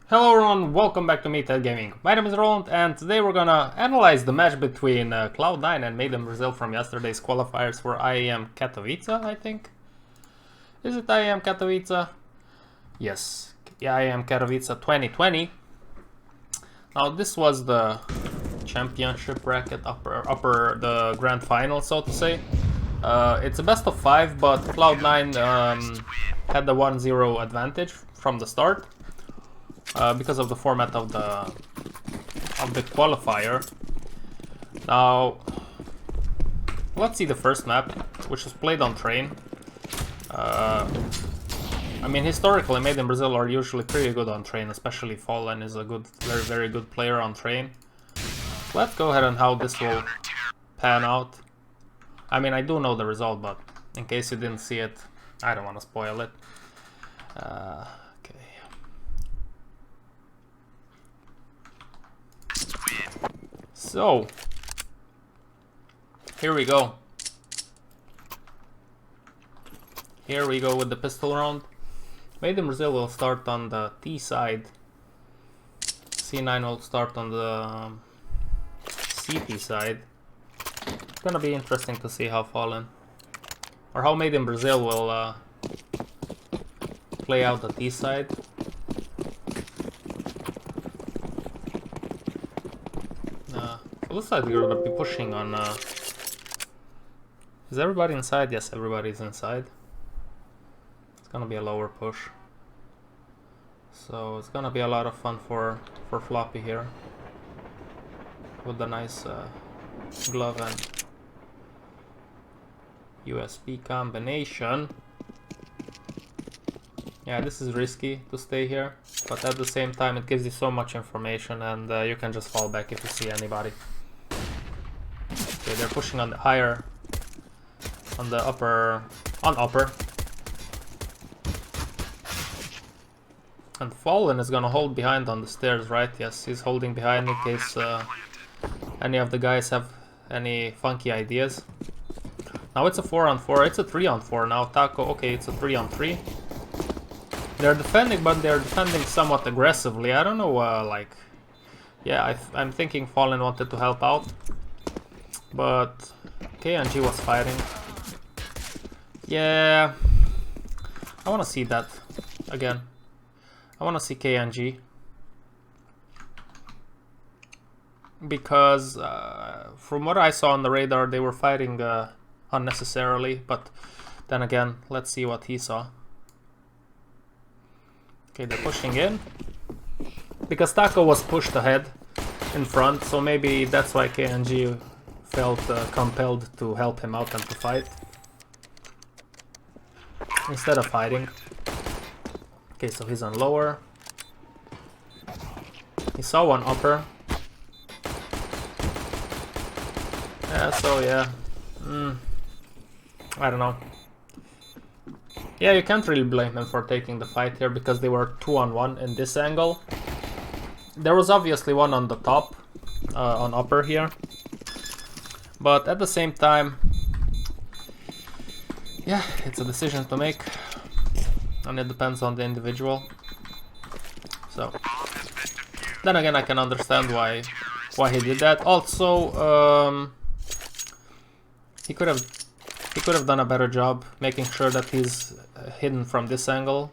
Hello everyone, welcome back to MiBR Gaming. My name is Roland and today we're gonna analyze the match between Cloud9 and Made in Brazil from yesterday's qualifiers for IEM Katowice, I think. Is it IEM Katowice? Yes, IEM Katowice 2020. Now this was the championship bracket, the grand final, so to say. It's a best of 5, but Cloud9 had the 1-0 advantage from the start. Because of the format of the qualifier. Now, let's see the first map, which was played on train. I mean, historically, Made in Brazil are usually pretty good on train, especially Fallen is a good, very good player on train. Let's go ahead and how this will pan out. I mean, I do know the result, but in case you didn't see it, I don't want to spoil it. So, here we go. Here we go with the pistol round. Made in Brazil will start on the T side. C9 will start on the CT side. It's gonna be interesting to see how Fallen, or how Made in Brazil will play out the T side. It looks like we're gonna be pushing on. Is everybody inside? Yes, everybody's inside. It's gonna be a lower push, so it's gonna be a lot of fun for Floppy here with the nice glove and USB combination. Yeah, this is risky to stay here, but at the same time it gives you so much information, and you can just fall back if you see anybody. Okay, they're pushing on the higher, on the upper, and Fallen is gonna hold behind on the stairs, right? Yes, he's holding behind in case any of the guys have any funky ideas. Now it's a 4-on-4, it's a 3-on-4 now. Taco, okay, it's a 3-on-3. They're defending, but they're defending somewhat aggressively. I don't know, like, yeah, I'm thinking Fallen wanted to help out, but KNG was fighting. Yeah, I want to see that again. I want to see KNG because from what I saw on the radar, they were fighting unnecessarily. But then again, let's see what he saw. Okay, they're pushing in because Taco was pushed ahead in front, so maybe that's why KNG felt compelled to help him out and to fight instead of fighting. Okay, so he's on lower. He saw one upper. Yeah, so yeah. I don't know. Yeah, you can't really blame him for taking the fight here because they were 2-on-1 in this angle. There was obviously one on the top, on upper here. But at the same time, yeah, it's a decision to make. And it depends on the individual. So, then again, I can understand why he did that. Also, he could have done a better job making sure that he's hidden from this angle,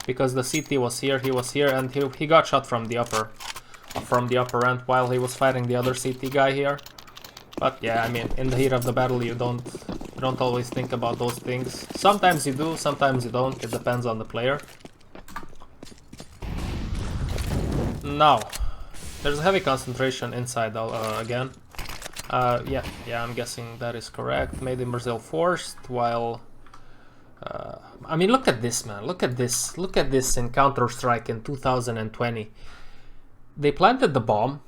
because the CT was here, he was here, and he got shot from the upper end while he was fighting the other CT guy here. But yeah, I mean, in the heat of the battle, you don't always think about those things. Sometimes you do, sometimes you don't. It depends on the player. Now, there's a heavy concentration inside again. Yeah, I'm guessing that is correct. Made in Brazil forced, while I mean, look at this, man. Look at this in Counter-Strike in 2020. They planted the bomb,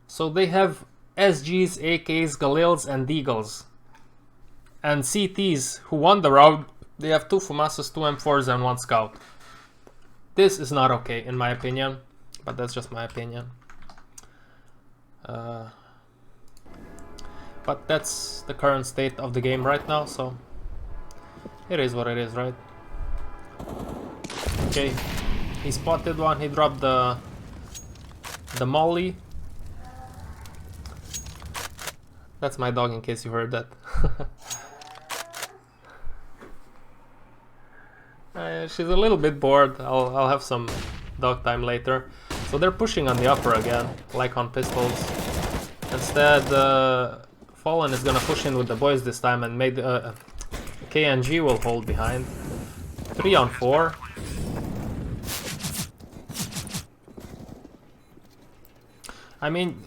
so they have SGs, AKs, Galils, and Deagles. And CTs who won the round, they have 2 FAMASas, 2 M4s, and 1 Scout. This is not okay, in my opinion, but that's just my opinion. But that's the current state of the game right now, so it is what it is, right? Okay, He spotted one, he dropped the molly. That's my dog in case you heard that. She's a little bit bored. I'll have some dog time later. So they're pushing on the upper again, like on pistols. Instead, Fallen is gonna push in with the boys this time and made KNG will hold behind. 3 on 4. I mean,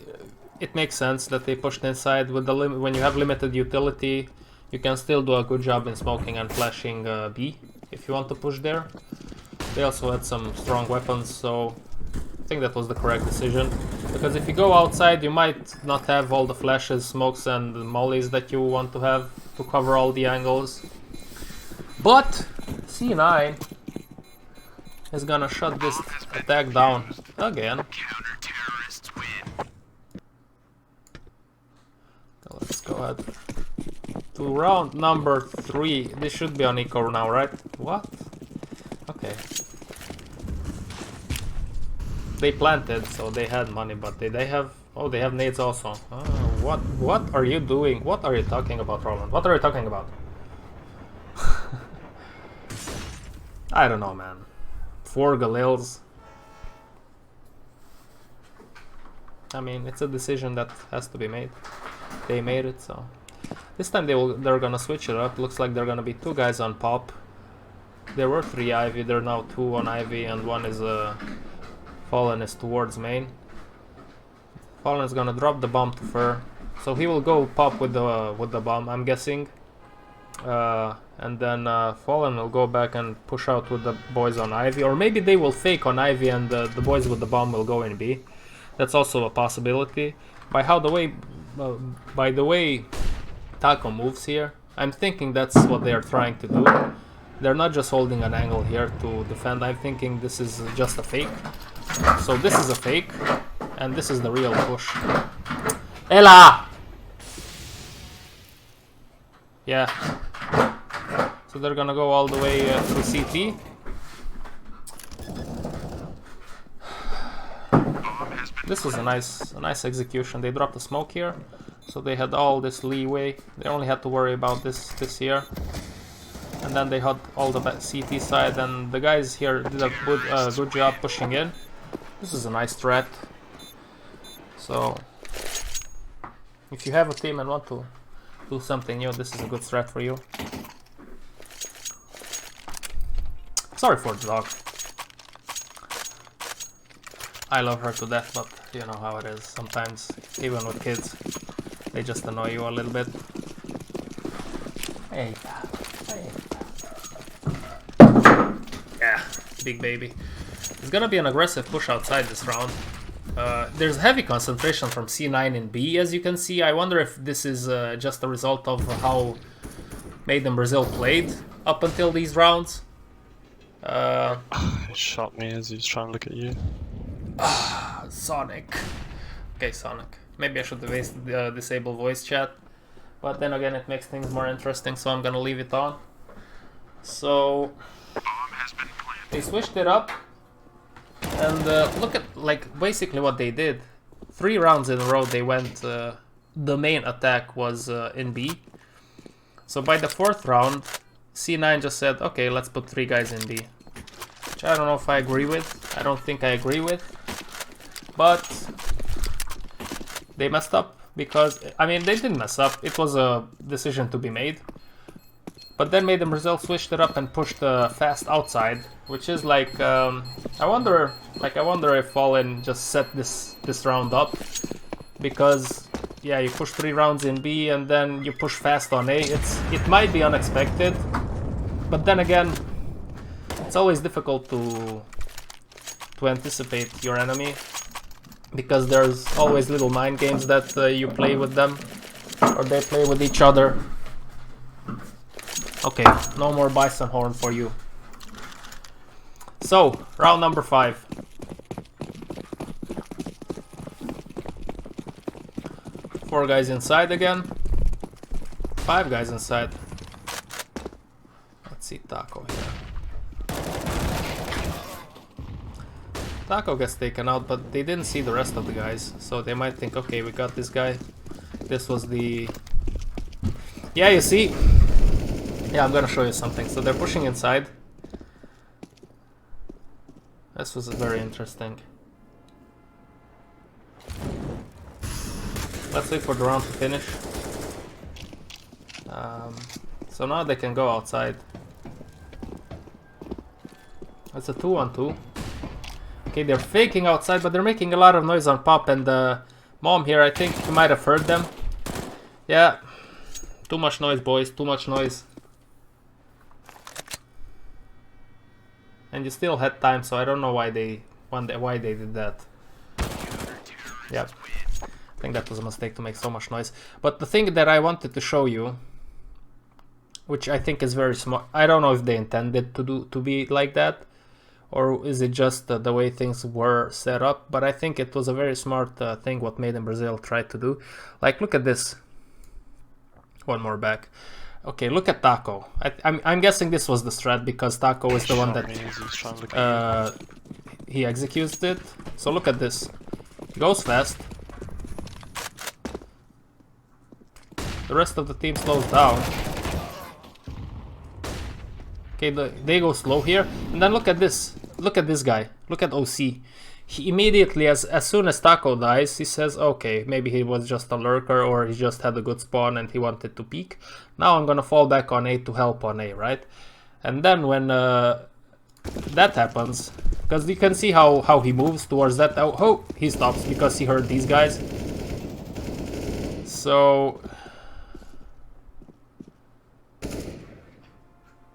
it makes sense that they pushed inside. With the when you have limited utility, you can still do a good job in smoking and flashing B if you want to push there. They also had some strong weapons, so I think that was the correct decision. Because if you go outside, you might not have all the flashes, smokes and mollies that you want to have to cover all the angles. But C9 is gonna shut this attack down again. Let's go ahead to round number 3. This should be on eco now, right? What? Okay. They planted, so they had money, but they have... Oh, they have nades also. Oh, what are you doing? What are you talking about, Roland? What are you talking about? I don't know, man. 4 Galils. I mean, it's a decision that has to be made. They made it, so... This time they're gonna switch it up. Looks like they're gonna be 2 guys on pop. There were 3 Ivy, there are now 2 on Ivy, and 1 is Fallen is towards main. Fallen is gonna drop the bomb to Fur, so he will go pop with the bomb, I'm guessing. And then Fallen will go back and push out with the boys on Ivy, or maybe they will fake on Ivy and the boys with the bomb will go in B. That's also a possibility. By the way Taco moves here, I'm thinking that's what they are trying to do. They're not just holding an angle here to defend. I'm thinking this is just a fake. So this is a fake, and this is the real push. Ella! Yeah. So they're gonna go all the way through CT. This was a nice execution. They dropped the smoke here, so they had all this leeway. They only had to worry about this here. And then they had all the CT side, and the guys here did a good job pushing in. This is a nice threat. So, if you have a team and want to do something new, this is a good threat for you. Sorry for the dog. I love her to death, but you know how it is. Sometimes, even with kids, they just annoy you a little bit. Hey. Yeah, big baby. It's gonna be an aggressive push outside this round. There's heavy concentration from C9 in B, as you can see. I wonder if this is just a result of how Made in Brazil played up until these rounds. He shot me as he was trying to look at you. Sonic. Okay, Sonic. Maybe I should disable voice chat. But then again, it makes things more interesting, so I'm gonna leave it on. So... they switched it up. And look at, like, basically what they did. 3 rounds in a row they went... the main attack was in B. So by the 4th round, C9 just said, okay, let's put 3 guys in B. Which I don't know if I agree with. I don't think I agree with. But they messed up because, I mean, they didn't mess up. It was a decision to be made. But then Made in Brazil switched it up and pushed fast outside, which is like, I wonder if Fallen just set this round up, because yeah, you push 3 rounds in B and then you push fast on A. It might be unexpected, but then again, it's always difficult to anticipate your enemy, because there's always little mind games that you play with them, or they play with each other. Okay, no more bison horn for you. So, round number 5. Four guys inside again. 5 guys inside. Let's see Taco here. Taco gets taken out, but they didn't see the rest of the guys, so they might think, okay, we got this guy. This was the... Yeah, you see? Yeah, I'm gonna show you something. So they're pushing inside. This was very interesting. Let's wait for the round to finish. So now they can go outside. It's a 2-on-2. Okay, they're faking outside, but they're making a lot of noise on pop, and the mom here, I think you might have heard them. Yeah, too much noise, boys, too much noise. And you still had time, so I don't know why they did that. Yep. I think that was a mistake to make so much noise. But the thing that I wanted to show you, which I think is very smart, I don't know if they intended to be like that, or is it just the way things were set up, but I think it was a very smart thing what Made in Brazil tried to do. Like, look at this. One more back. Okay, look at Taco. I'm guessing this was the strat because Taco is the one that he executes it. So look at this. He goes fast. The rest of the team slows down. Okay, they go slow here. And then look at this. Look at this guy. Look at OC. He immediately, as soon as Taco dies, he says, okay, maybe he was just a lurker or he just had a good spawn and he wanted to peek. Now I'm gonna fall back on A to help on A, right? And then when that happens, because you can see how he moves towards that. Oh, he stops because he heard these guys. So...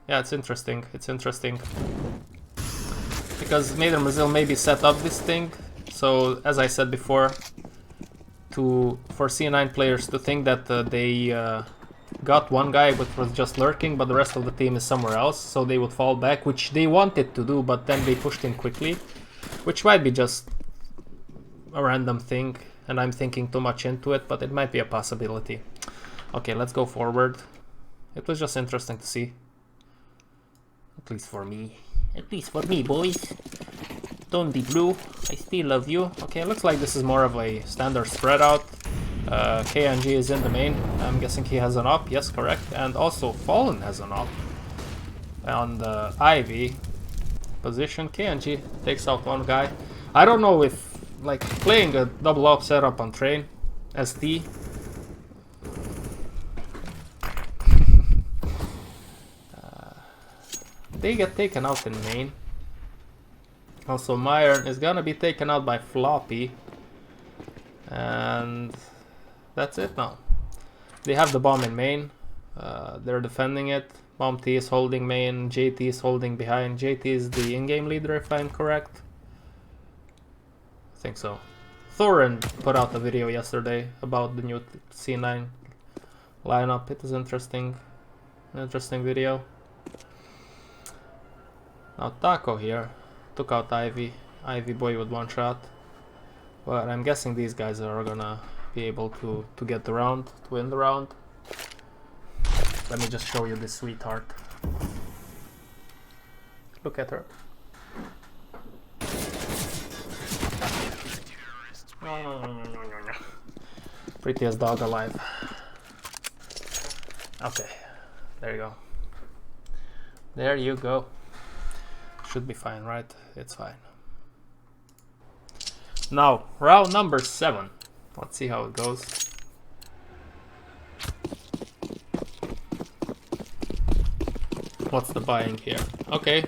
yeah, it's interesting. It's interesting. Because Made in Brazil maybe set up this thing, so as I said before, for C9 players to think that they got one guy but was just lurking, but the rest of the team is somewhere else, so they would fall back, which they wanted to do, but then they pushed in quickly, which might be just a random thing, and I'm thinking too much into it, but it might be a possibility. Okay, let's go forward. It was just interesting to see. At least for me. At least for me, boys. Don't be blue. I still love you. Okay, looks like this is more of a standard spread out. KNG is in the main. I'm guessing he has an op. Yes, correct. And also Fallen has an op. On the Ivy position, KNG takes out one guy. I don't know if, like, playing a double op setup on train, ST, they get taken out in main. Also, MiBR is gonna be taken out by Floppy. And that's it now. They have the bomb in main. They're defending it. Bomb T is holding main. JT is holding behind. JT is the in-game leader, if I'm correct. I think so. Thorin put out a video yesterday about the new C9 lineup. It was interesting. Interesting video. Now Taco here took out Ivy boy with one shot, but I'm guessing these guys are gonna be able to get the round, to win the round. Let me just show you this sweetheart. Look at her. Prettiest dog alive. Okay, there you go. There you go. Should be fine, right? It's fine. Now, round number 7. Let's see how it goes. What's the buying here? Okay,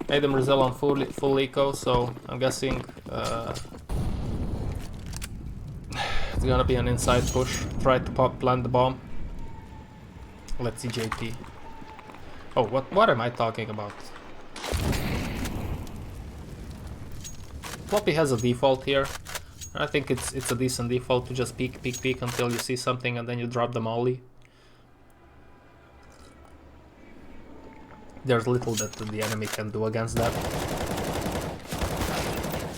Made in Brazil on full eco, so I'm guessing it's gonna be an inside push. Try to plant the bomb. Let's see JT. Oh, what am I talking about? Floppy has a default here. I think it's a decent default to just peek until you see something and then you drop the molly. There's little that the enemy can do against that.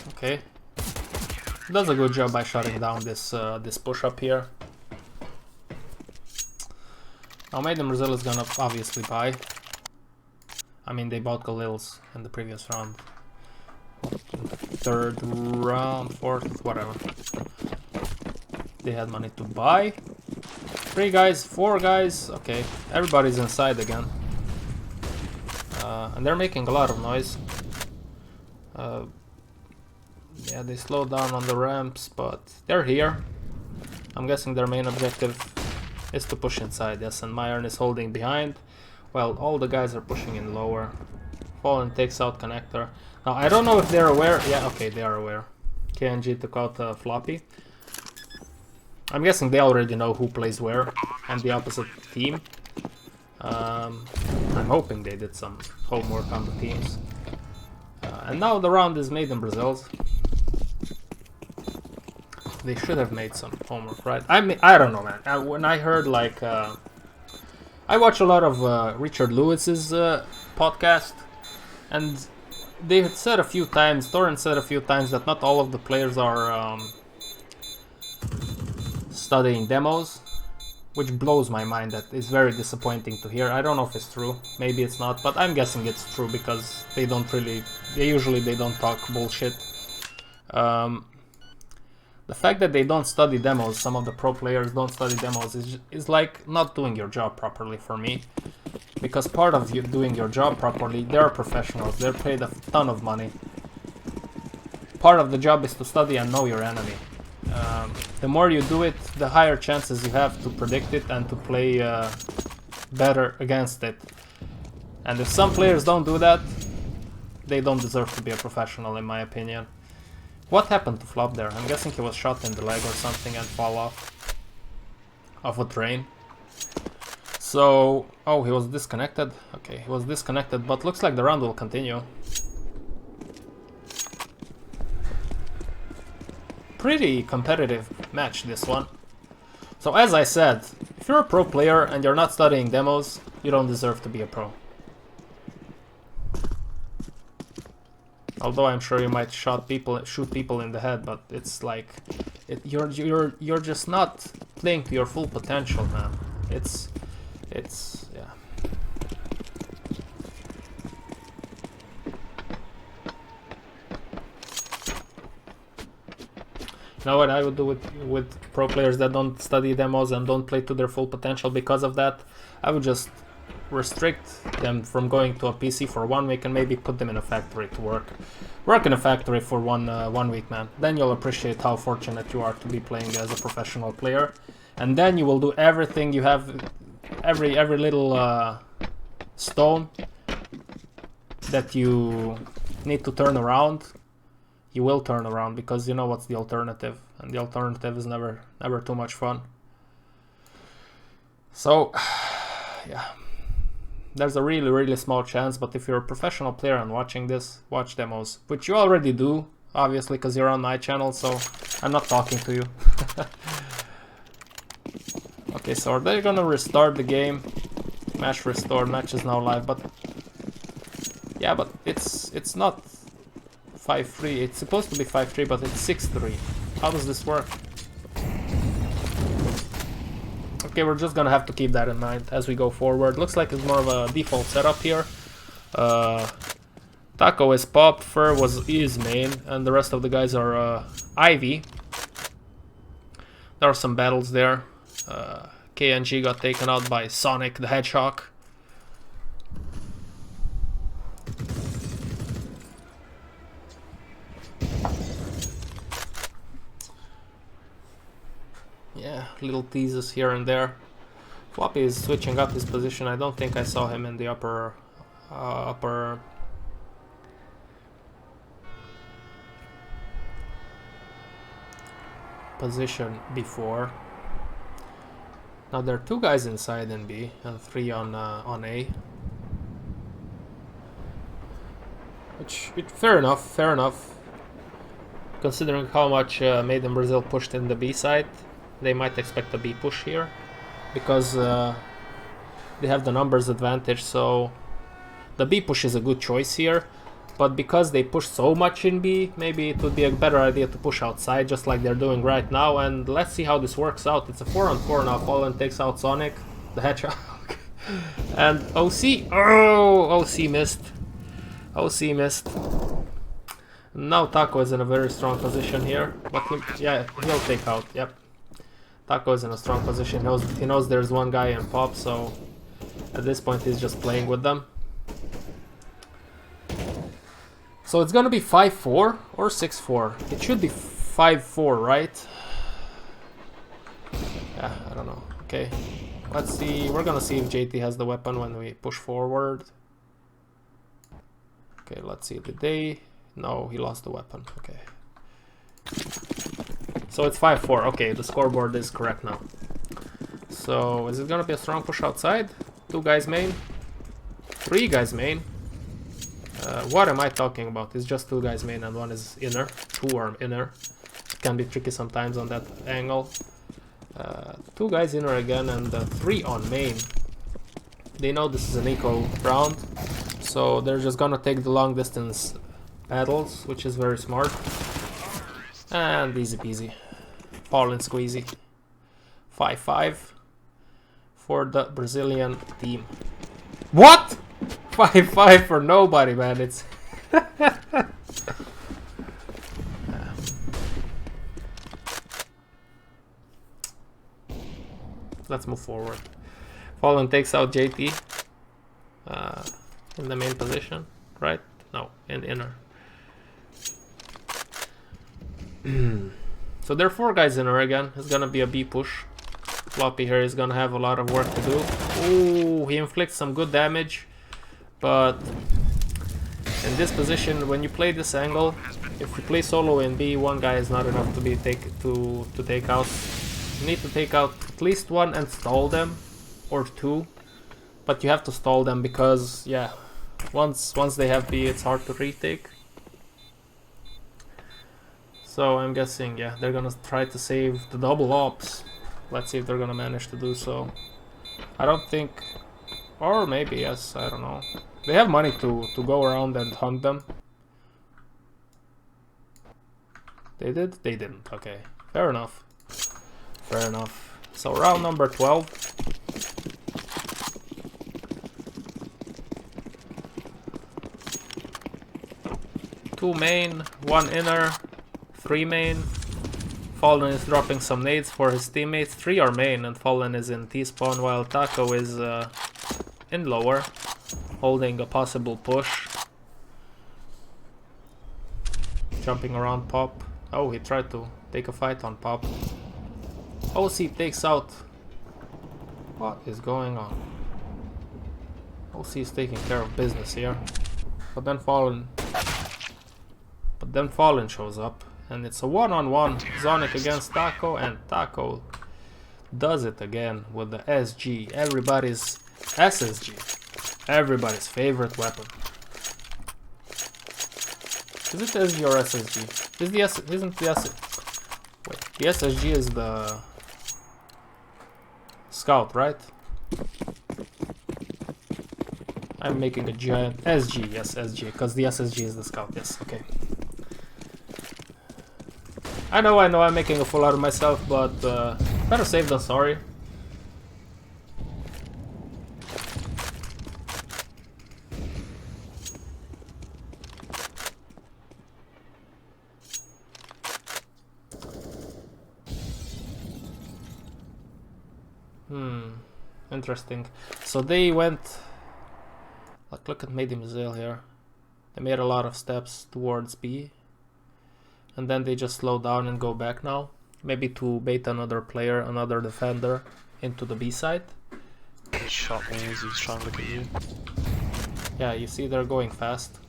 Okay. Does a good job by shutting down this this push up here. Now Made in Brazil is gonna obviously buy. I mean, they bought Galils in the previous round. third round, fourth, whatever. They had money to buy. 3 guys, 4 guys, okay, everybody's inside again. And they're making a lot of noise. Yeah, they slowed down on the ramps, but they're here. I'm guessing their main objective is to push inside, yes, and MiBR is holding behind. Well, all the guys are pushing in lower. Fallen takes out connector. Now, I don't know if they're aware. Yeah, okay, they are aware. KNG took out floppy. I'm guessing they already know who plays where on the opposite team. I'm hoping they did some homework on the teams. And now the round is made in Brazil's. They should have made some homework, right? I mean, I don't know, man. When I heard, like, I watch a lot of Richard Lewis's podcast, and they had said a few times, Torrent said a few times, that not all of the players are studying demos, which blows my mind. That is very disappointing to hear. I don't know if it's true, maybe it's not, but I'm guessing it's true because they don't really, usually they don't talk bullshit. The fact that they don't study demos, some of the pro players don't study demos, is like not doing your job properly for me. Because part of you doing your job properly, they're professionals, they're paid a ton of money. Part of the job is to study and know your enemy. The more you do it, the higher chances you have to predict it and to play better against it. And if some players don't do that, they don't deserve to be a professional, in my opinion. What happened to Flop there? I'm guessing he was shot in the leg or something and fall off of a train. So, oh, he was disconnected. Okay, he was disconnected, but looks like the round will continue. Pretty competitive match, this one. So as I said, if you're a pro player and you're not studying demos, you don't deserve to be a pro. Although I'm sure you might shoot people in the head, but it's like you're just not playing to your full potential, man. It's yeah. You know what I would do with pro players that don't study demos and don't play to their full potential because of that? I would just restrict them from going to a PC for 1 week and maybe put them in a factory to work in a factory for one week, man. Then you'll appreciate how fortunate you are to be playing as a professional player, and then you will do everything you have, every little stone that you need to turn around, you will turn around, because you know what's the alternative, and the alternative is never too much fun. So yeah, there's a really small chance, but if you're a professional player and watching this, watch demos, which you already do, obviously, because you're on my channel, so I'm not talking to you. Okay, so are they gonna restart the game? Match restored, match is now live, but yeah, but it's not 5-3, it's supposed to be 5-3, but it's 6-3. How does this work? Okay, we're just gonna have to keep that in mind as we go forward. Looks like it's more of a default setup here. Taco is pop, Fur is main, and the rest of the guys are Ivy. There are some battles there. KNG got taken out by Sonic the Hedgehog. Yeah, little teases here and there. Floppy is switching up his position. I don't think I saw him in the upper position before. Now there are 2 guys inside in B and 3 on A. Which, fair enough. Considering how much Made in Brazil pushed in the B side, they might expect a B push here, because they have the numbers advantage, so the B push is a good choice here. But because they push so much in B, maybe it would be a better idea to push outside, just like they're doing right now, and let's see how this works out. It's a 4-on-4 now. Fallen takes out Sonic the Hedgehog. And OC, oh, OC missed. OC missed. Now Taco is in a very strong position here, but he'll take out. Yep, Taco is in a strong position. He knows there's one guy in pop, so at this point he's just playing with them. So it's gonna be 5-4 or 6-4. It should be 5-4, right? Yeah, I don't know. Okay, let's see. We're gonna see if JT has the weapon when we push forward. Okay, let's see. Did they? No, he lost the weapon. Okay. So it's 5-4. Okay, the scoreboard is correct now. So is it gonna be a strong push outside? 2 guys main? 3 guys main? What am I talking about? It's just 2 guys main and 1 is inner. 2 are inner. It can be tricky sometimes on that angle. 2 guys inner again and 3 on main. They know this is an eco round, so they're just gonna take the long distance battles, which is very smart. And easy peasy. Fall and squeezy. 5-5 for the Brazilian team. What? 5-5 for nobody, man. It's let's move forward. Fallen takes out JT in the main position, right? No, in inner. So there are 4 guys inner again. It's gonna be a B push. Floppy here is gonna have a lot of work to do. Ooh, he inflicts some good damage, but in this position, when you play this angle, if you play solo in B, 1 guy is not enough to take out. You need to take out at least 1 and stall them, or 2, but you have to stall them because yeah, once they have B, it's hard to retake. So I'm guessing yeah, they're gonna try to save the double ops. Let's see if they're gonna manage to do so. I don't think, or maybe yes, I don't know. They have money to go around and hunt them. They did? They didn't. Okay, fair enough. Fair enough. So round number 12. Two main, 1 inner, 3 main. Fallen is dropping some nades for his teammates. 3 are main and Fallen is in T-spawn while Taco is in lower, holding a possible push. Jumping around pop. Oh, he tried to take a fight on pop. OC takes out. What is going on? OC is taking care of business here. But then Fallen shows up. And it's a one-on-one Zonic against Taco, and Taco does it again with the SG. Everybody's SSG. Everybody's favorite weapon. Is it SG or SSG? Isn't the SSG is the Scout, right? I'm making a giant SG, yes, SG, because the SSG is the Scout, yes, okay. I know, I'm making a fool out of myself, but better safe than sorry. Interesting. So they went, like, look at Mademoiselle here. They made a lot of steps towards B. And then they just slow down and go back now. Maybe to bait another player, another defender into the B side. He shot me as he was trying to look at you. Yeah, you see they're going fast.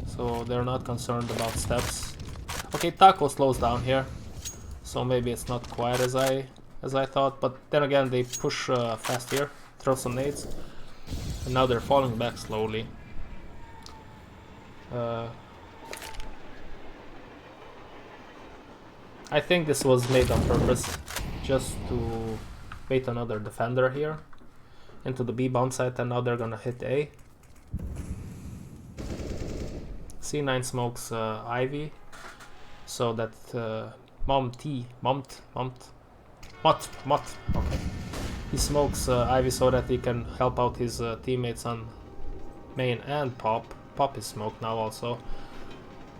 So they're not concerned about steps. Okay, Taco slows down here. So maybe it's not quite as I thought. But then again, they push fast here. Throw some nades. And now they're falling back slowly. I think this was made on purpose, just to bait another defender here into the B bomb site, and now they're gonna hit A. C9 smokes Ivy, so that Mott, okay. He smokes Ivy so that he can help out his teammates on main and pop. Pop is smoked now also.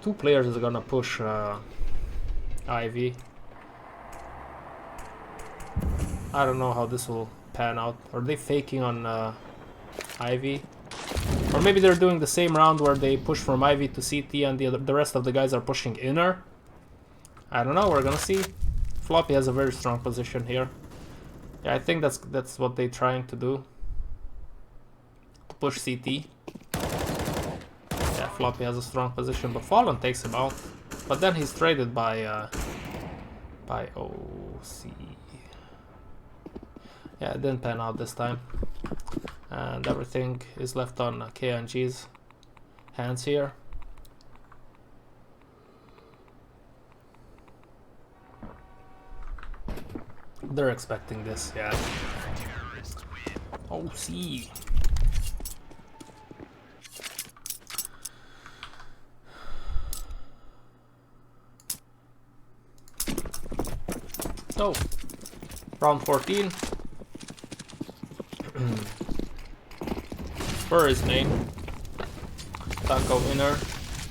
Two players are gonna push Ivy. I don't know how this will pan out. Are they faking on Ivy? Or maybe they're doing the same round where they push from Ivy to CT and the rest of the guys are pushing inner. I don't know, we're gonna see. Floppy has a very strong position here. Yeah, I think that's what they're trying to do. To push CT. Yeah, Floppy has a strong position, but Fallen takes him out. But then he's traded by OC. Yeah, it didn't pan out this time. And everything is left on KNG's hands here. They're expecting this, yeah. OC. So, round 14. Fur is main. Taco inner.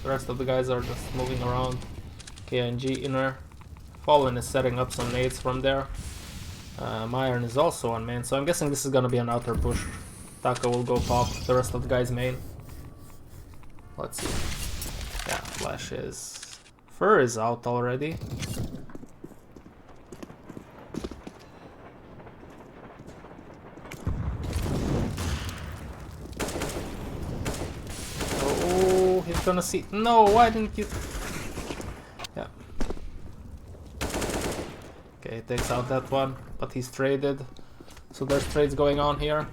The rest of the guys are just moving around. KNG inner. Fallen is setting up some nades from there. Myron is also on main, so I'm guessing this is gonna be an outer push. Taco will go pop, the rest of the guys main. Let's see. Yeah, Flash is... Fur is out already. Oh, he's gonna see... No, why didn't you... Yeah. Okay, he takes out that one, but he's traded. So there's trades going on here.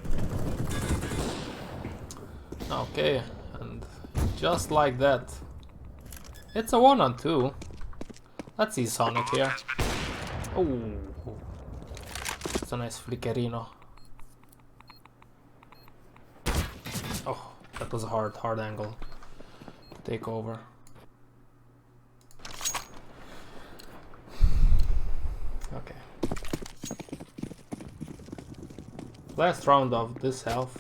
Okay, and just like that. It's a 1-on-2. Let's see Sonic here. Oh, it's a nice flickerino. Oh, that was a hard angle to take over. Okay. Last round of this health.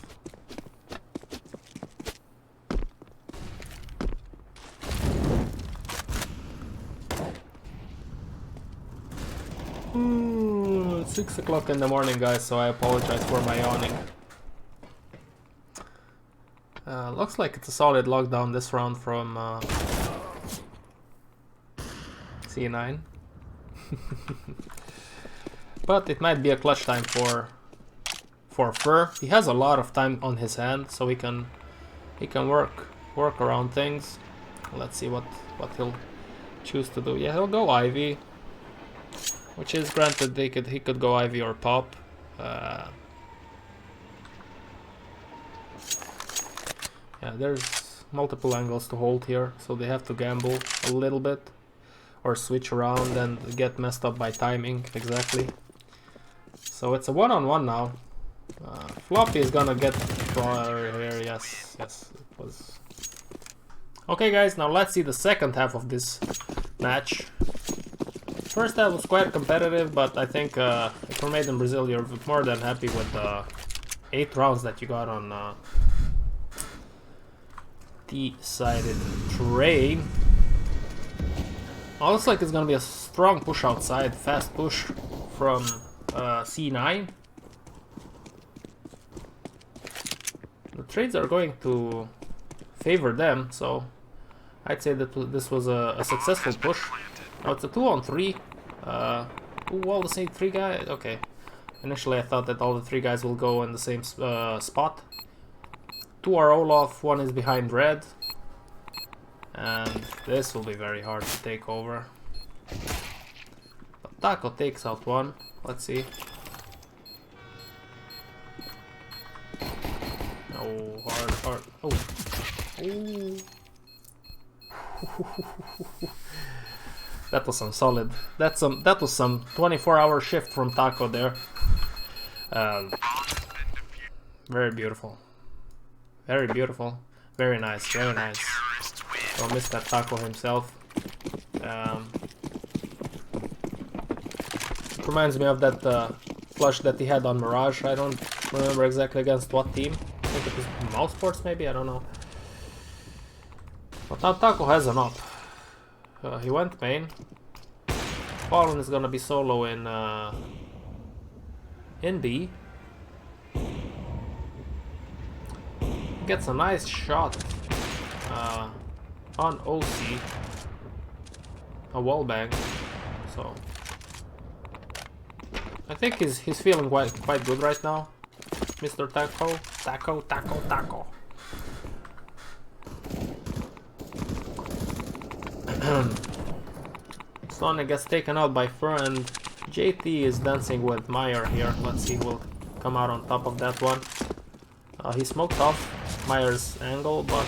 Ooh, 6 o'clock in the morning, guys, so I apologize for my yawning. Looks like it's a solid lockdown this round from C9. But it might be a clutch time for Fur. He has a lot of time on his hand, so he can work around things. Let's see what he'll choose to do. Yeah, he'll go Ivy, which is granted. He could go Ivy or pop. Yeah, there's multiple angles to hold here, so they have to gamble a little bit or switch around and get messed up by timing exactly. So it's a 1-on-1 now. Floppy is gonna get here. Yes, it was. Okay, guys, now let's see the second half of this match. First half was quite competitive, but I think if you're made in Brazil, you're more than happy with the 8 rounds that you got on T-sided tray. Oh, looks like it's gonna be a strong push outside, fast push from C9. The trades are going to favor them, so I'd say that this was a successful push. Now it's a 2-on-3. All the same 3 guys. Okay. Initially I thought that all the 3 guys will go in the same spot. 2 are Olaf, 1 is behind red. And this will be very hard to take over. But Taco takes out 1. Let's see. Oh, hard. Oh. Ooh. That was some solid. That was some 24-hour shift from Taco there. Very beautiful. Very beautiful. Very nice. Very nice. Don't miss that Taco himself. Reminds me of that flush that he had on Mirage. I don't remember exactly against what team. I think it was Mouse Sports maybe, I don't know. But now Taco has an up. he went main. Fallen is gonna be solo in B. Gets a nice shot on OC. A wallbang. So I think he's feeling quite good right now. Mr. Taco. Sonic gets taken out by Fur, and JT is dancing with MiBR here. Let's see who will come out on top of that one. He smoked off MiBR's angle, but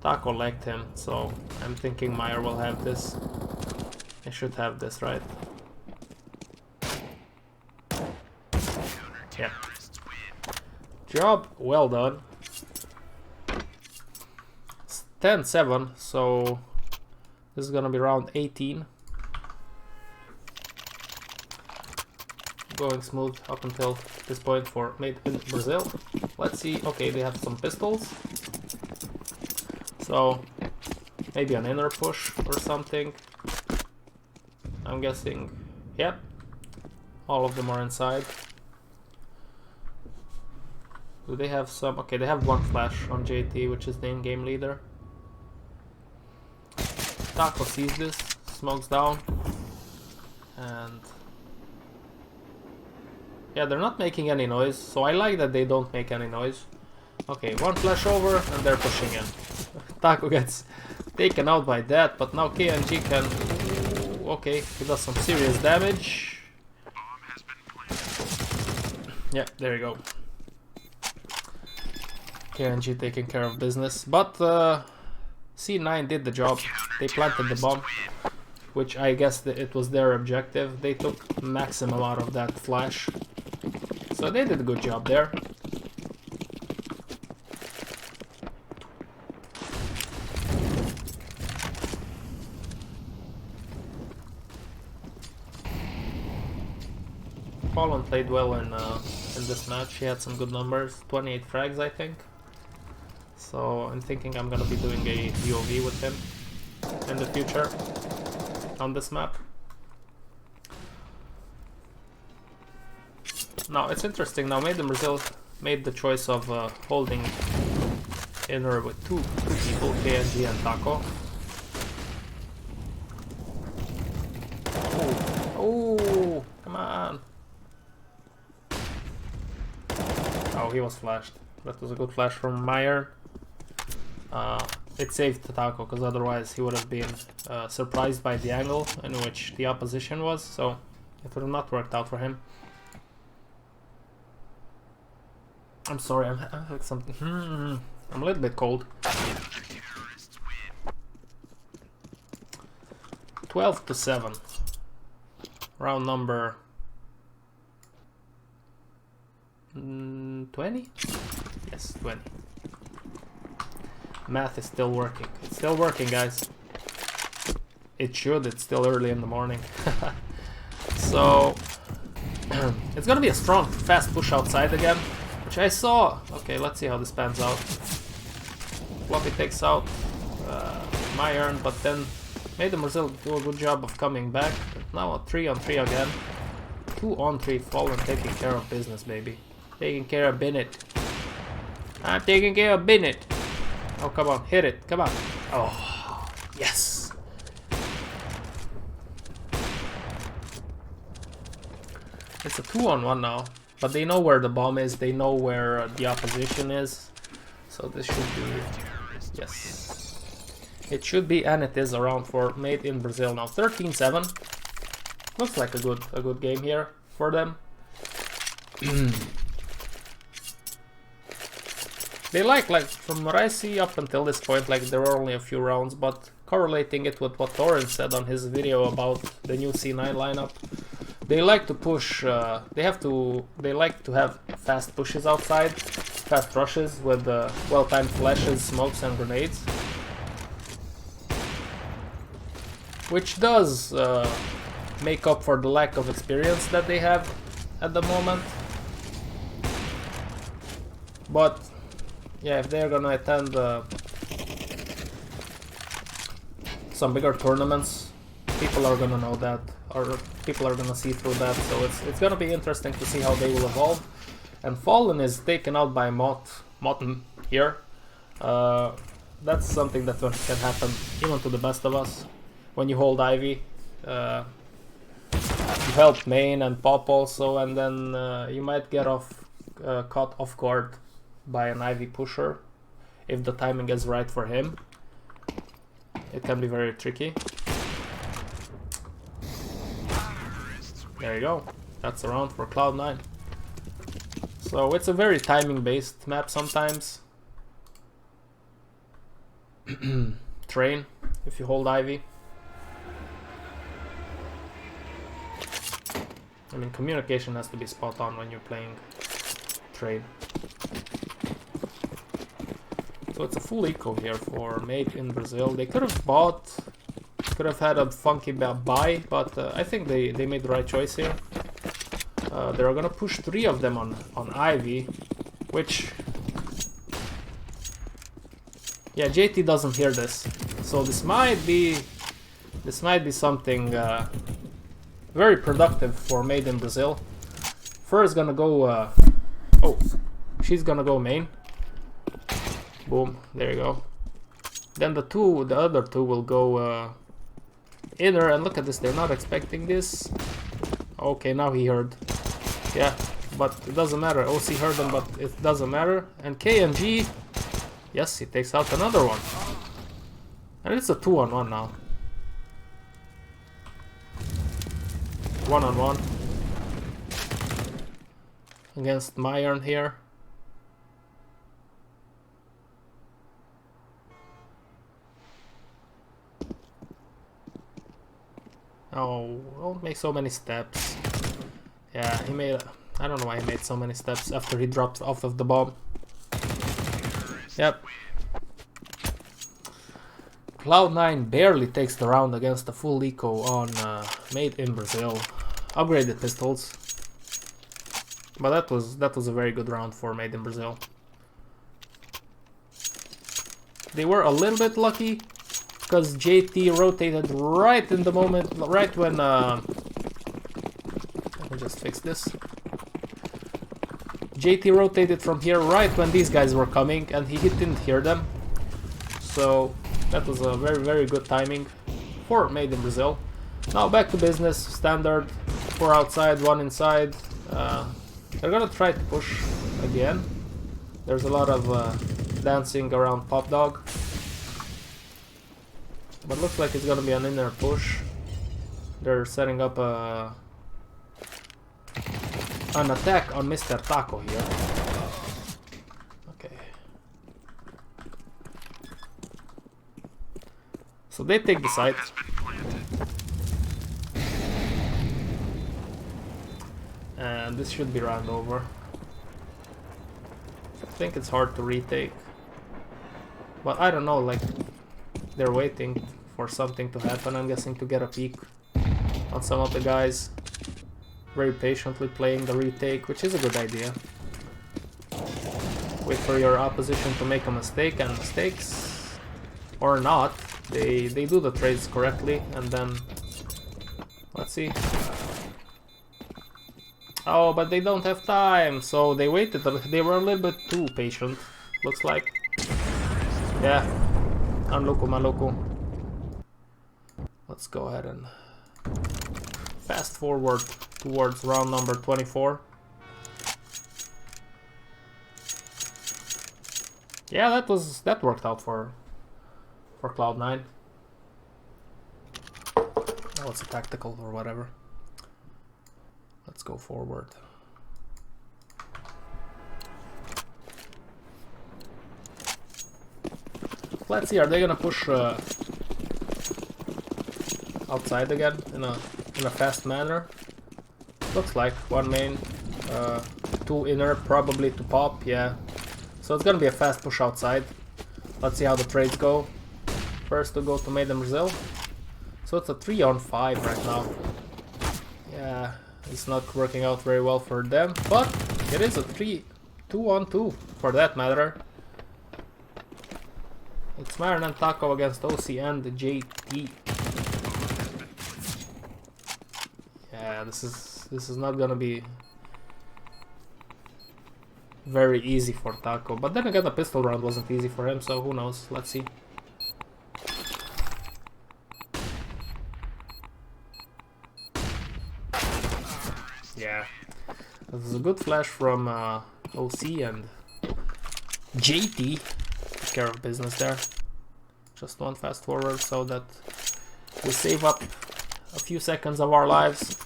Taco liked him, so I'm thinking MiBR will have this. I should have this, right? Yeah. Job well done. It's 10-7, so this is gonna be round 18. Going smooth up until this point for Made in Brazil. Let's see. Okay, they have some pistols. So maybe an inner push or something. I'm guessing. Yep. All of them are inside. Do they have some? Okay, they have one flash on JT, which is the in-game leader. Taco sees this, smokes down, and yeah, they're not making any noise, so I like that they don't make any noise. Okay, one flash over, and they're pushing in. Taco gets taken out by that, but now KNG can... Okay, he does some serious damage. Yeah, there you go. KNG taking care of business, but C9 did the job. They planted the bomb, which I guess it was their objective. They took maximum out of that flash, so they did a good job there. Fallen played well in this match. He had some good numbers, 28 frags I think. So I'm thinking I'm gonna be doing a UOV with him in the future on this map. Now it's interesting, now Made in Brazil made the choice of holding inner with two people, KNG and Taco. Oh, come on. Oh, he was flashed. That was a good flash from MiBR. It saved Taco, because otherwise he would have been surprised by the angle in which the opposition was, so it would have not worked out for him. I'm sorry, I'm having something. I'm a little bit cold. 12-7. Round number 20? Yes, 20. Math is still working. It's still working, guys. It should. It's still early in the morning. So it's gonna be a strong, fast push outside again, which I saw. Okay, let's see how this pans out. Floppy takes out MiBR, but then Made in Brazil do a good job of coming back. Now a 3-on-3 again. 2-on-3 Fallen taking care of business, baby. Taking care of Bennett. I'm taking care of Bennett. Oh, come on, hit it, come on. Oh, yes. It's a 2-on-1 now, but they know where the bomb is, they know where the opposition is. So this should be, yes. It should be, and it is around for Made in Brazil now. 13-7. Looks like a good game here for them. They like from what I see up until this point, like there were only a few rounds, but correlating it with what Torrent said on his video about the new C9 lineup, they like to push. They like to have fast pushes outside, fast rushes with well-timed flashes, smokes, and grenades, which does make up for the lack of experience that they have at the moment. But yeah, if they're gonna attend some bigger tournaments, people are gonna know that, or people are gonna see through that. So it's gonna be interesting to see how they will evolve. And Fallen is taken out by Motten here. That's something that can happen even to the best of us. When you hold Ivy, you help main and pop also, and then you might get caught off guard by an Ivy pusher if the timing is right for him. It can be very tricky. There you go. That's a round for Cloud9. So it's a very timing based map sometimes. Train if you hold Ivy. I mean, communication has to be spot on when you're playing Train. So it's a full eco here for Made in Brazil. They could have had a funky buy, but I think they made the right choice here. They're gonna push 3 of them on Ivy, which, yeah, JT doesn't hear this, so this might be something very productive for Made in Brazil. First gonna go, oh, she's gonna go main. Boom, there you go. Then the other two will go inner, and look at this, they're not expecting this. Okay, now he heard. Yeah, but it doesn't matter. OC heard him, but it doesn't matter. And KMG, yes, he takes out another one. And it's a 2-on-1 now. 1-on-1 against MiBR here. Oh, don't make so many steps. Yeah, he made... I don't know why he made so many steps after he dropped off of the bomb. Yep. Cloud9 barely takes the round against the full eco on Made in Brazil. Upgraded pistols. But that was a very good round for Made in Brazil. They were a little bit lucky because JT rotated right in the moment, right when let me just fix this. JT rotated from here right when these guys were coming, and he didn't hear them. So that was a very, very good timing for Made in Brazil. Now back to business, standard, 4 outside, 1 inside. They're gonna try to push again. There's a lot of dancing around Pop Dog. But looks like it's gonna be an inner push. They're setting up an attack on Mr. Taco here. Okay. So they take the site. And this should be round over. I think it's hard to retake. But I don't know, like, they're waiting for something to happen, I'm guessing, to get a peek on some of the guys. Very patiently playing the retake, which is a good idea. Wait for your opposition to make a mistake, and mistakes or not, they do the trades correctly, and then let's see. Oh, but they don't have time, so they waited. They were a little bit too patient, looks like. Yeah, unlucky, maluku. Let's go ahead and fast forward towards round number 24. Yeah, that worked out for Cloud9. Oh, it's a tactical or whatever. Let's go forward. Let's see, are they gonna push outside again in a fast manner? Looks like 1 main, 2 inner, probably to pop, yeah. So it's gonna be a fast push outside. Let's see how the trades go. First to go to Made in Brazil. So it's a 3-on-5 right now. Yeah, it's not working out very well for them, but it is a 2-on-2 for that matter. It's Myron and Taco against OC and JT. Yeah, this is not gonna be very easy for Taco. But then again, the pistol round wasn't easy for him, so who knows? Let's see. Yeah, this is a good flash from OC and JT. Took care of business there. Just one fast forward so that we save up a few seconds of our lives.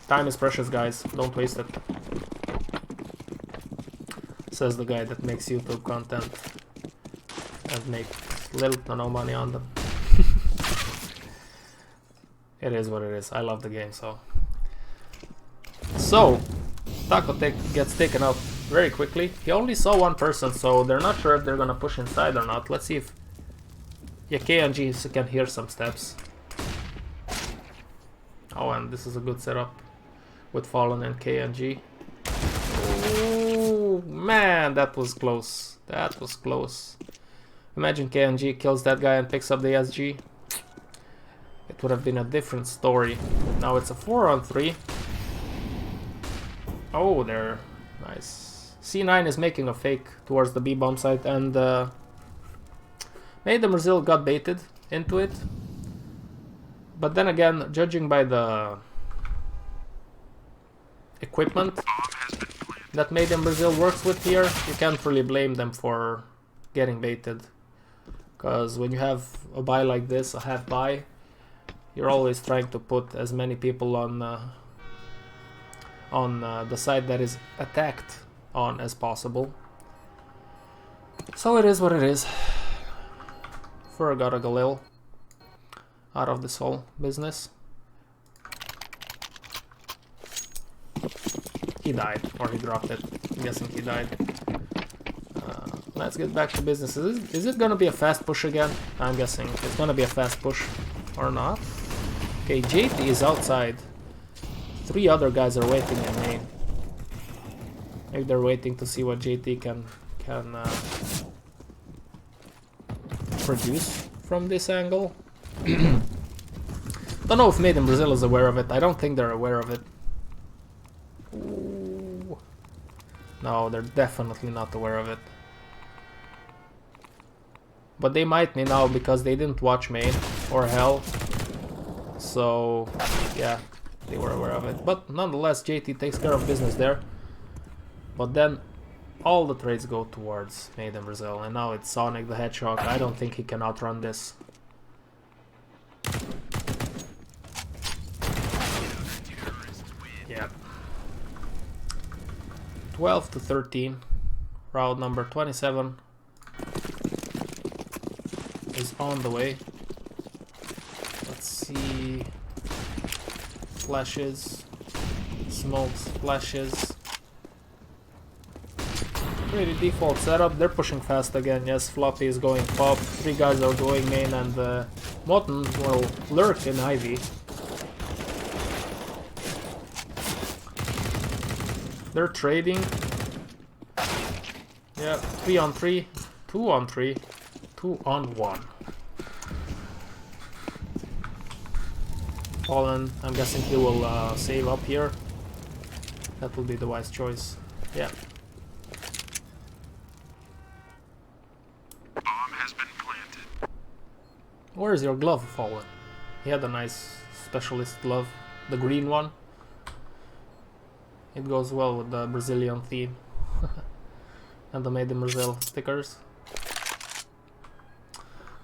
Time is precious, guys. Don't waste it. Says the guy that makes YouTube content and makes little to no money on them. It is what it is. I love the game, so. So, Taco gets taken out very quickly. He only saw one person, so they're not sure if they're gonna push inside or not. Let's see if K&G can hear some steps. Oh, and this is a good setup with Fallen and K&G. Oh man, that was close. That was close. Imagine K&G kills that guy and picks up the SG. It would have been a different story. Now it's a 4-on-3. Oh, there. Nice. C9 is making a fake towards the B bomb site, and Made in Brazil got baited into it. But then again, judging by the equipment that Made in Brazil works with here, you can't really blame them for getting baited. Because when you have a buy like this, a half buy, you're always trying to put as many people on the side that is attacked on as possible. So it is what it is. Fur got a Galil out of this whole business. He died, or he dropped it. I'm guessing he died. Let's get back to business. Is it gonna be a fast push again? I'm guessing it's gonna be a fast push, or not. Okay, JT is outside. 3 other guys are waiting in main. Maybe they're waiting to see what JT can produce from this angle. Don't know if Made in Brazil is aware of it. I don't think they're aware of it. Ooh. No, they're definitely not aware of it. But they might be now because they didn't watch main or hell. So, yeah, they were aware of it. But nonetheless, JT takes care of business there. But then all the trades go towards Made in Brazil. And now it's Sonic the Hedgehog. I don't think he can outrun this. Yeah. 12-13. Round number 27 is on the way. Let's see. Flashes. Smokes. Flashes. Pretty default setup. They're pushing fast again. Yes, Floppy is going pop. 3 guys are going main, and Motten will lurk in Ivy. They're trading. Yeah, 3-on-3, 2-on-3, 2-on-1. Fallen, I'm guessing he will save up here. That will be the wise choice. Yeah. Bomb has been planted. Where is your glove, Fallen? He had a nice specialist glove, the green one. It goes well with the Brazilian theme and the Made in Brazil stickers.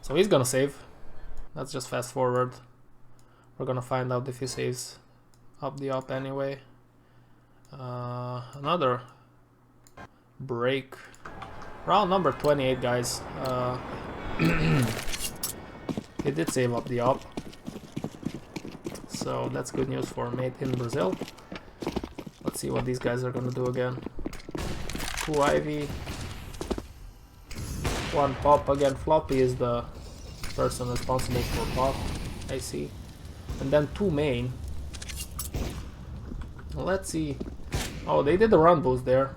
So he's gonna save. Let's just fast forward. We're gonna find out if he saves up the up anyway. Another break. Round number 28, guys. He did save up the up. So that's good news for Made in Brazil. Let's see what these guys are gonna do again. 2 Ivy. 1 pop again. Floppy is the person responsible for pop, I see. And then 2 main. Let's see. Oh, they did the run boost there.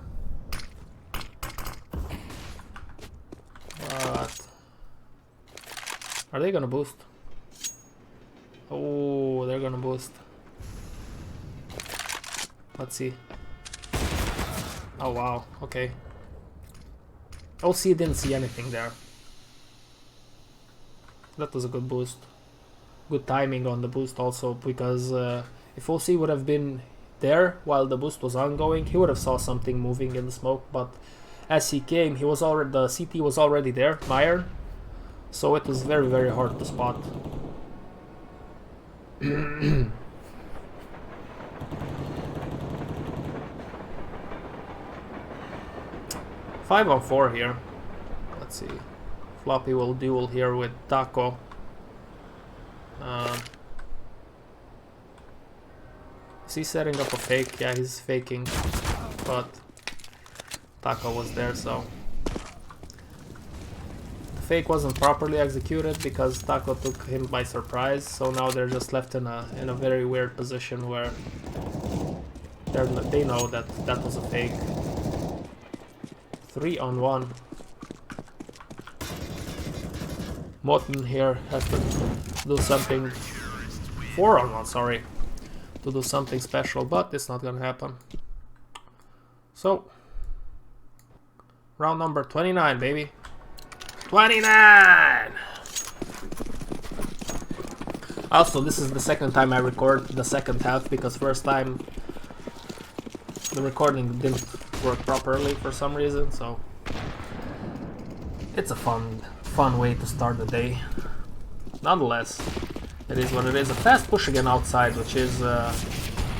But Are they gonna boost? Oh, they're gonna boost. Let's see. Oh wow, okay. OC didn't see anything there. That was a good boost. Good timing on the boost also, because if OC would have been there while the boost was ongoing, he would have saw something moving in the smoke, but as he came, he was already, the CT was already there, MiBR, so it was very, very hard to spot. 5-on-4 here. Let's see. Floppy will duel here with Taco. Is he setting up a fake? Yeah, he's faking, but Taco was there, so the fake wasn't properly executed because Taco took him by surprise. So now they're just left in a very weird position where they know that that was a fake. 3-on-1. Moten here has to do something. 4-on-1, sorry, to do something special, but it's not gonna happen. So round number 29, baby. 29! Also, this is the second time I record the second half, because first time the recording didn't work properly for some reason, so it's a fun way to start the day. Nonetheless, it is what it is. A fast push again outside, which is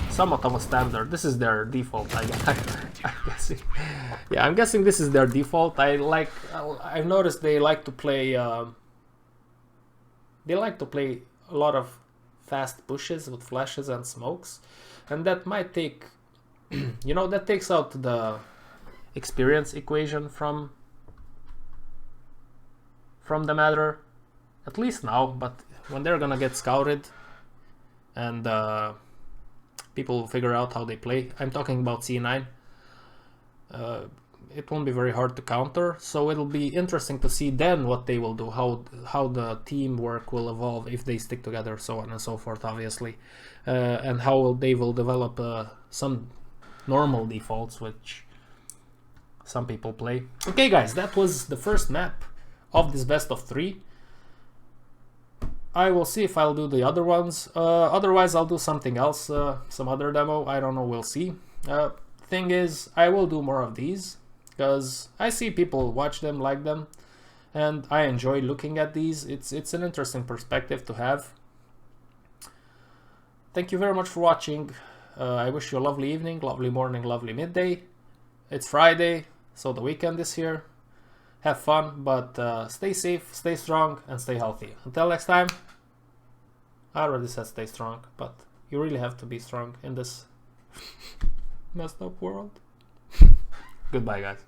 somewhat of a standard. This is their default, I'm guessing. Yeah, I'm guessing this is their default. I've noticed they like to play a lot of fast pushes with flashes and smokes, and that might take you know, that takes out the experience equation from the matter, at least now. But when they're gonna get scouted and people figure out how they play, I'm talking about C9, it won't be very hard to counter, so it'll be interesting to see then what they will do, how the teamwork will evolve if they stick together, so on and so forth, obviously, and how they will develop some normal defaults which some people play. Okay guys, that was the first map of this best of 3. I will see if I'll do the other ones. Otherwise I'll do something else, some other demo, I don't know, we'll see. Thing is, I will do more of these because I see people watch them, like them, and I enjoy looking at these. It's an interesting perspective to have. Thank you very much for watching. I wish you a lovely evening, lovely morning, lovely midday. It's Friday, so the weekend is here. Have fun, but stay safe, stay strong, and stay healthy. Until next time, I already said stay strong, but you really have to be strong in this messed up world. Goodbye, guys.